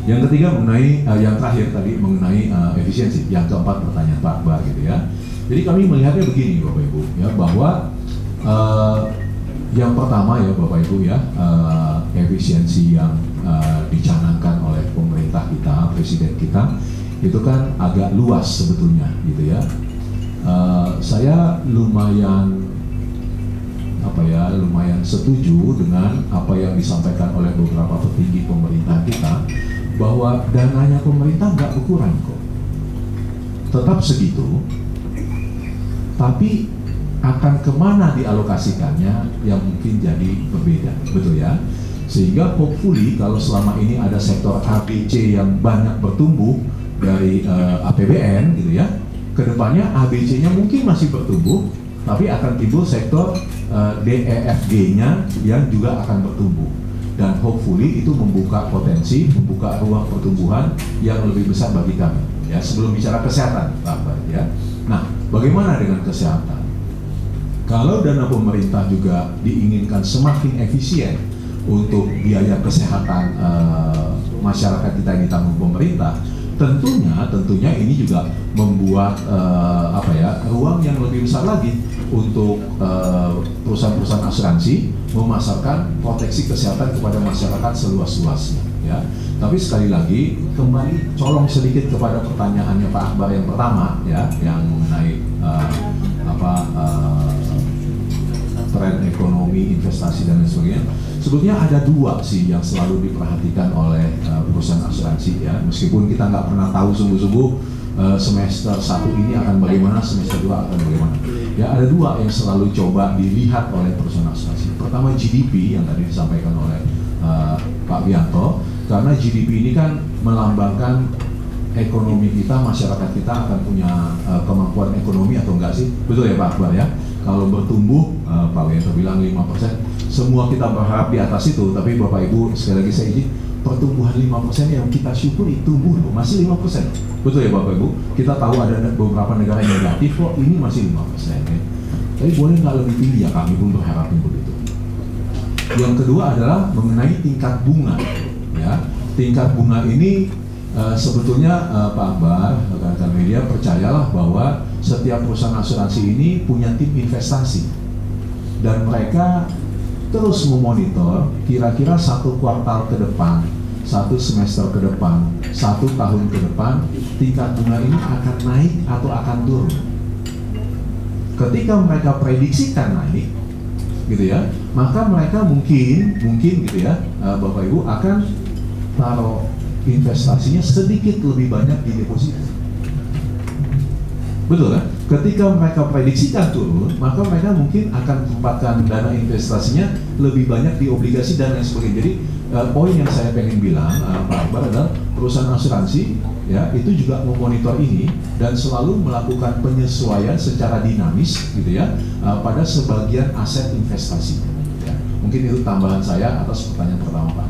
Yang ketiga mengenai yang terakhir tadi mengenai efisiensi. Yang keempat pertanyaan Pak Akbar gitu ya. Jadi kami melihatnya begini Bapak Ibu ya, bahwa yang pertama ya Bapak Ibu ya, efisiensi yang dicanangkan oleh pemerintah kita, presiden kita, itu kan agak luas sebetulnya gitu ya. Saya lumayan setuju dengan apa yang disampaikan oleh beberapa petinggi pemerintah kita, bahwa dananya pemerintah nggak berkurang kok, tetap segitu, tapi akan kemana dialokasikannya yang mungkin jadi berbeda, betul ya. Sehingga hopefully kalau selama ini ada sektor ABC yang banyak bertumbuh dari APBN gitu ya, kedepannya ABC-nya mungkin masih bertumbuh, tapi akan timbul sektor DEFG-nya yang juga akan bertumbuh, dan hopefully itu membuka potensi, membuka ruang pertumbuhan yang lebih besar bagi kami ya. Sebelum bicara kesehatan Pak Akbar ya, nah bagaimana dengan kesehatan? Kalau dana pemerintah juga diinginkan semakin efisien untuk biaya kesehatan masyarakat kita yang ditanggung pemerintah, tentunya ini juga membuat ruang yang lebih besar lagi untuk perusahaan-perusahaan asuransi memasarkan proteksi kesehatan kepada masyarakat seluas-luasnya ya. Tapi sekali lagi kembali colong sedikit kepada pertanyaannya Pak Akbar yang pertama ya, yang mengenai tren ekonomi, investasi dan lain sebagainya. Sebetulnya ada dua sih yang selalu diperhatikan oleh perusahaan asuransi ya, meskipun kita nggak pernah tahu sungguh-sungguh semester 1 ini akan bagaimana, semester 2 akan bagaimana. Ya ada dua yang selalu coba dilihat oleh perusahaan asuransi. Pertama GDP yang tadi disampaikan oleh Pak Wianto, karena GDP ini kan melambangkan ekonomi kita, masyarakat kita akan punya kemampuan ekonomi atau enggak sih, betul ya Pak Akbar ya. Kalau bertumbuh, Pak Wianto bilang 5%, semua kita berharap di atas itu, tapi Bapak Ibu sekali lagi saya izin, pertumbuhan 5% yang kita syukuri tumbuh loh, masih 5%. Betul ya Bapak Ibu? Kita tahu ada beberapa negara yang negatif kok, ini masih 5% ya. Tapi boleh nggak lebih tinggi ya, kami pun berharapnya begitu. Yang kedua adalah mengenai tingkat bunga ya. Tingkat bunga ini sebetulnya Pak Akbar, rekan-rekan media, percayalah bahwa setiap perusahaan asuransi ini punya tim investasi, dan mereka terus memonitor kira-kira satu kuartal ke depan, satu semester ke depan, satu tahun ke depan, tingkat bunga ini akan naik atau akan turun. Ketika mereka prediksikan naik gitu ya, maka mereka mungkin gitu ya, Bapak Ibu akan taruh investasinya sedikit lebih banyak di deposito. Betul kan? Ketika mereka prediksikan turun, maka mereka mungkin akan tempatkan dana investasinya lebih banyak di obligasi dan lain sebagainya. Jadi poin yang saya pengen bilang Pak Akbar adalah perusahaan asuransi ya itu juga memonitor ini dan selalu melakukan penyesuaian secara dinamis gitu ya pada sebagian aset investasi. Ya. Mungkin itu tambahan saya atas pertanyaan pertama Pak.